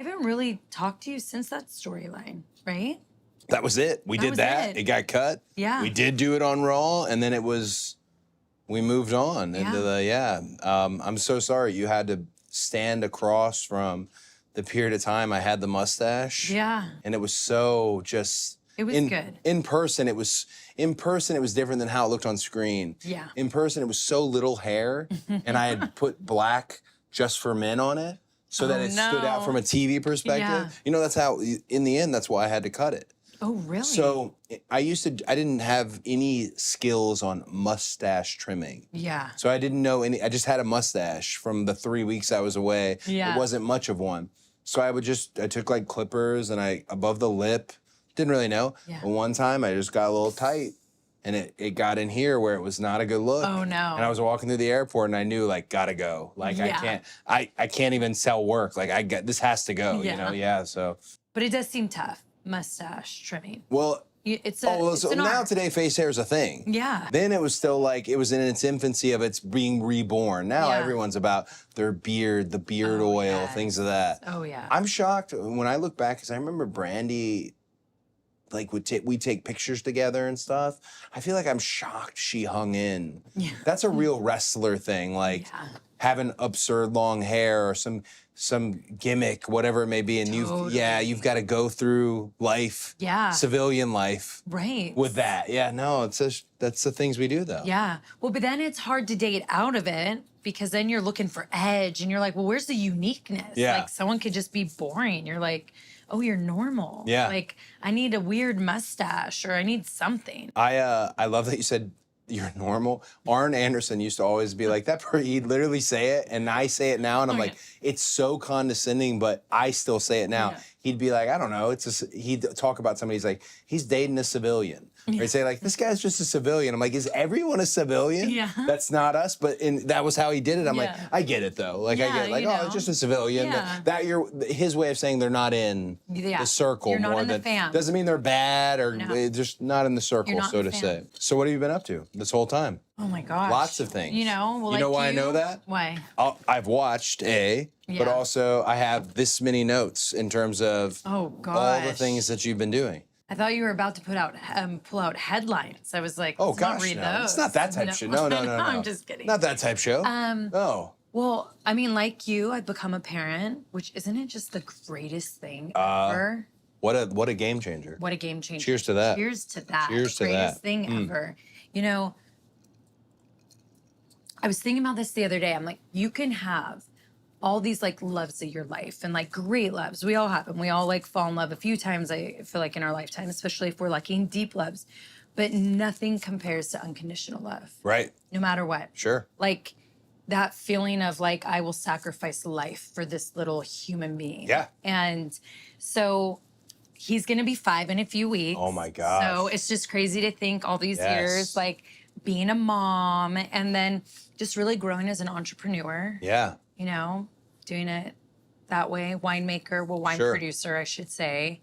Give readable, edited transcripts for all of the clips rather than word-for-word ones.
I haven't really talked to you since that storyline, right? That was it. We did was that. it. It got cut. Yeah. We did do it on Raw, and then we moved on into I'm so sorry you had to stand across from the period of time I had the mustache. Yeah. And it was so just. It was good. In person, it was different than how it looked on screen. Yeah. In person, it was so little hair, and I had put black Just for Men on it so that it stood out from a TV perspective. Yeah. You know, that's how, in the end, that's why I had to cut it. Oh, really? So I didn't have any skills on mustache trimming. Yeah. So I didn't know I just had a mustache from the 3 weeks I was away. Yeah. It wasn't much of one. So I took like clippers and above the lip, didn't really know. Yeah. And one time I just got a little tight and it got in here where it was not a good look. Oh, no. And I was walking through the airport and I knew like, gotta go. Like I can't even sell work. Like this has to go, you know? Yeah, so. But it does seem tough, mustache trimming. Well, It's so now art. today face hair is a thing. Yeah. Then it was still like, it was in its infancy of its being reborn. Now Yeah. everyone's about their beard, the beard oil, yes. things of that. Oh, yeah. I'm shocked when I look back, because I remember Brandy, like we'd take pictures together and stuff. I feel like I'm shocked she hung in. Yeah. That's a real wrestler thing, like having absurd long hair or some gimmick, whatever it may be, and you've got to go through life, civilian life, right, with that. Yeah, no, that's the things we do though. Yeah, well, but then it's hard to date out of it because then you're looking for edge, and you're like, well, where's the uniqueness? Yeah. Like someone could just be boring. You're like, oh, you're normal. Yeah. Like I need a weird mustache or I need something. I love that you said you're normal. Arn Anderson used to always be like that. He'd literally say it, and I say it now, and I'm like, it's so condescending, but I still say it now. Yeah. He'd be like, I don't know. He'd talk about somebody. He's like, he's dating a civilian. Or he'd say like, this guy's just a civilian. I'm like, is everyone a civilian? Yeah. That's not us. But that was how he did it. I'm like, I get it though. Like I get it. Like, oh, it's just a civilian. Yeah. His way of saying they're not in the circle. You're not more in the than fam. doesn't mean they're bad or they're just not in the circle, not so in the to fam. say. So what have you been up to this whole time? Oh my gosh. Lots of things. You know, well, you know why I know that? Why? I've watched but also I have this many notes in terms of all the things that you've been doing. I thought you were about to pull out headlines. I was like, oh let's gosh, not read no. those. It's not that type of show. No. I'm just kidding. Not that type show. No. Well, I mean, like you, I've become a parent, which isn't it just the greatest thing ever? What a game changer. What a game changer. Cheers to that. Cheers to that. Cheers to that. Greatest thing ever. You know, I was thinking about this the other day. I'm like, you can have all these like loves of your life and like great loves. We all have them. We all like fall in love a few times, I feel like, in our lifetime, especially if we're lucky, in deep loves. But nothing compares to unconditional love. Right. No matter what. Sure. Like that feeling of like, I will sacrifice life for this little human being. Yeah. And so he's going to be 5 in a few weeks. Oh my gosh. So it's just crazy to think all these years, like being a mom and then just really growing as an entrepreneur. Yeah. You know, doing it that way. Winemaker, wine producer, I should say.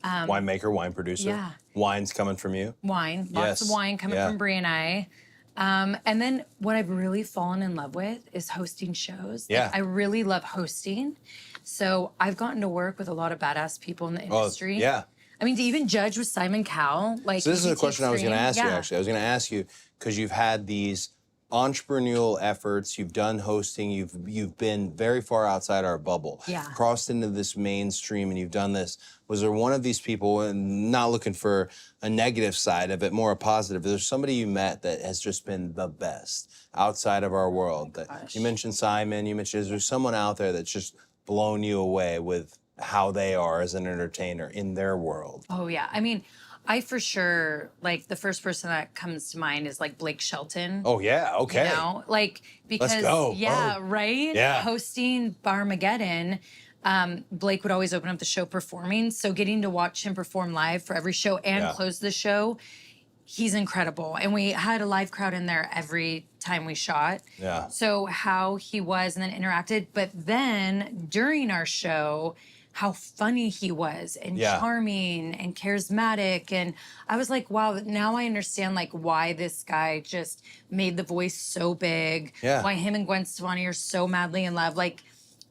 Winemaker, wine producer. Yeah. Wine's coming from you. Wine. Lots of wine coming from Brie and I. And then what I've really fallen in love with is hosting shows. Yeah. Like, I really love hosting. So I've gotten to work with a lot of badass people in the industry. Yeah. I mean, to even judge with Simon Cowell. Like, so this is a question I was going to ask you, Yeah. actually. I was going to ask you, because you've had these entrepreneurial efforts, you've done hosting, you've been very far outside our bubble. Yeah. Crossed into this mainstream and you've done this. Was there one of these people, and not looking for a negative side of it, more a positive, is there somebody you met that has just been the best outside of our world? You mentioned Simon, is there someone out there that's just blown you away with how they are as an entertainer in their world? Oh, yeah. I mean, I for sure, like, the first person that comes to mind is, like, Blake Shelton. Oh, yeah, okay. You know? Like, because, let's go. Yeah, right? Yeah. Hosting Barmageddon, Blake would always open up the show performing. So getting to watch him perform live for every show and close the show, he's incredible. And we had a live crowd in there every time we shot. Yeah. So how he was and then interacted. But then during our show, how funny he was and charming and charismatic. And I was like, wow, now I understand like why this guy just made The Voice so big, why him and Gwen Stefani are so madly in love. Like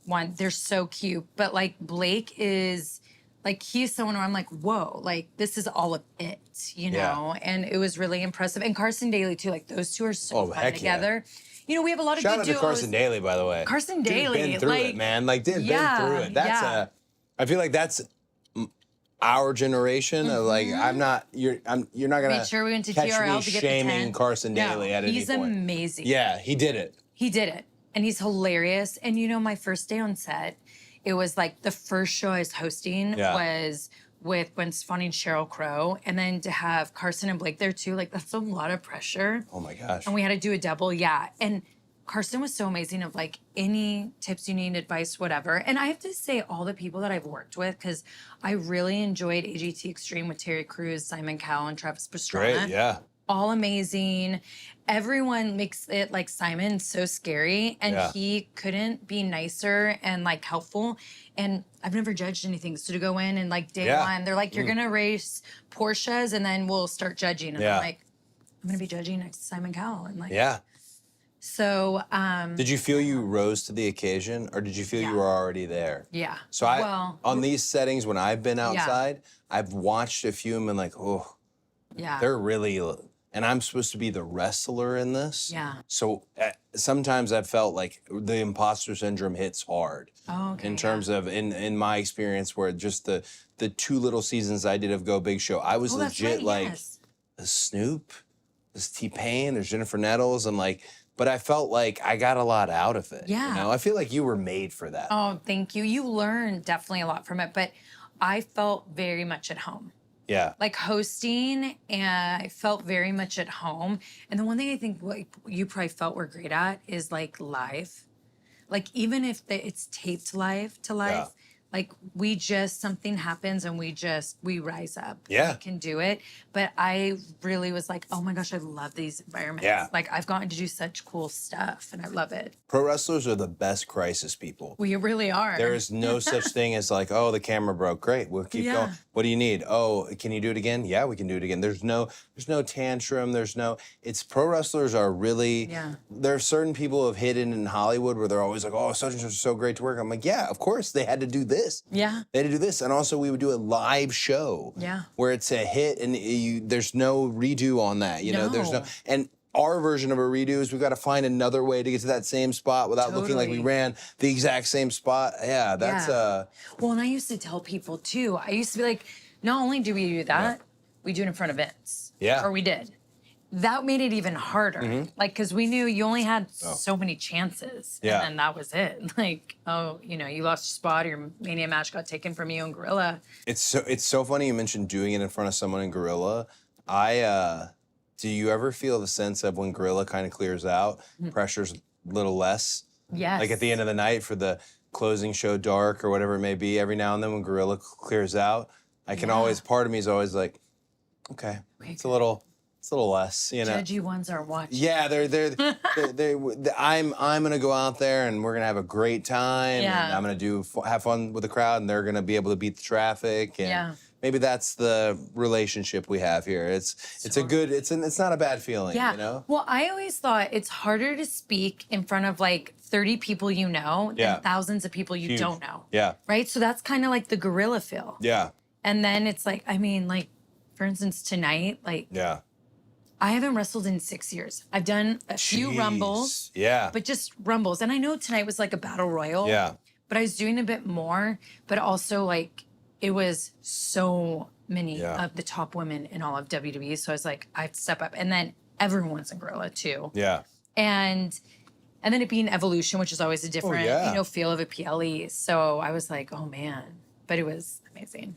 one. They're so cute. But like Blake is like he's someone where I'm like, whoa, like this is all of it, you Yeah. know? And it was really impressive. And Carson Daly too. Like those two are so Oh, fun heck yeah. together. You know, we have a lot of Shout good out to duos. Carson Daly, by the way. Carson Dude, Daly, been through like, it, man. Like, been yeah, through it. That's yeah. I feel like that's our generation. Of like, you're not gonna Made sure we went to catch TRL me to get the shaming 10. Carson Daly No, at any he's point. amazing. Yeah, he did it. He did it. And he's hilarious. And you know, my first day on set, it was like the first show I was hosting Yeah. was with Gwen Stefani and Sheryl Crow. And then to have Carson and Blake there too, like that's a lot of pressure. Oh my gosh. And we had to do a double, yeah. And Carson was so amazing of like any tips you need, advice, whatever. And I have to say all the people that I've worked with, because I really enjoyed AGT Extreme with Terry Crews, Simon Cowell, and Travis Pastrana. Great, yeah. All amazing. Everyone makes it like Simon so scary, and Yeah. he couldn't be nicer and like helpful. And I've never judged anything. So to go in and like day Yeah. one, they're like, you're gonna race Porsches and then we'll start judging. And Yeah. I'm like, I'm gonna be judging next to Simon Cowell. And like, Yeah. so Did you feel you rose to the occasion, or did you feel Yeah. you were already there? yeah. So well, on these settings when I've been outside, I've watched a few and been like, oh, yeah. they're really, and I'm supposed to be the wrestler in this. Yeah. So sometimes I've felt like the imposter syndrome hits hard. Oh, okay, In terms of in my experience, where just the 2 little seasons I did of Go Big Show, I was Oh, that's legit right, like, yes. there's Snoop, there's T-Pain, there's Jennifer Nettles, and like, but I felt like I got a lot out of it. Yeah. You know, I feel like you were made for that. Oh, thank you. You learn definitely a lot from it, but I felt very much at home. Yeah. Like hosting, and I felt very much at home. And the one thing I think like you probably felt we're great at is like live. Like even if it's taped live to live, Yeah. like we just something happens and we rise up. Yeah. We can do it. But I really was like, oh my gosh, I love these environments. Yeah. Like I've gotten to do such cool stuff and I love it. Pro wrestlers are the best crisis people. We really are. There is no such thing as like, oh, the camera broke. Great, we'll keep Yeah. going. What do you need? Oh, can you do it again? Yeah, we can do it again. There's no tantrum. It's pro wrestlers are really. Yeah. There are certain people who have hidden in Hollywood where they're always like, oh, such and such is so great to work. I'm like, yeah, of course they had to do this. Yeah. They had to do this, and also we would do a live show. Yeah. Where it's a hit, and there's no redo on that. You know, there's no No. and. Our version of a redo is we've got to find another way to get to that same spot without looking like we Totally. ran the exact same spot. Yeah, that's Yeah. Well, and I used to tell people too, I used to be like, not only do we do that, we do it in front of Vince. Yeah. Or we did. That made it even harder. Like, because we knew you only had so many chances. Yeah. And then that was it. Like, oh, you know, you lost your spot, or your Mania match got taken from you in Gorilla. It's so funny you mentioned doing it in front of someone in Gorilla. Do you ever feel the sense of when Gorilla kind of clears out, pressure's a little less? Yes. Like at the end of the night for the closing show dark or whatever it may be, every now and then when Gorilla clears out, I can always, part of me is always like, okay, it's a little less, you know. Judgy ones are watching. Yeah, I'm gonna go out there and we're gonna have a great time. Yeah. And I'm gonna have fun with the crowd, and they're gonna be able to beat the traffic. And Yeah. maybe that's the relationship we have here. It's not a bad feeling. Yeah. You know. Well, I always thought it's harder to speak in front of like 30 people you know Yeah. than thousands of people you Huge. don't know. Yeah. Right? So that's kind of like the Gorilla feel. Yeah. And then it's like, I mean, like, for instance, tonight, like, Yeah. I haven't wrestled in 6 years. I've done a few Jeez. rumbles, Yeah. but just rumbles. And I know tonight was like a battle royal. Yeah. But I was doing a bit more, but also like it was so many Yeah. of the top women in all of WWE. So I was like, I have to step up. And then everyone's in Gorilla too. Yeah. And then it being Evolution, which is always a different, yeah. feel of a PLE. So I was like, oh man. But it was amazing.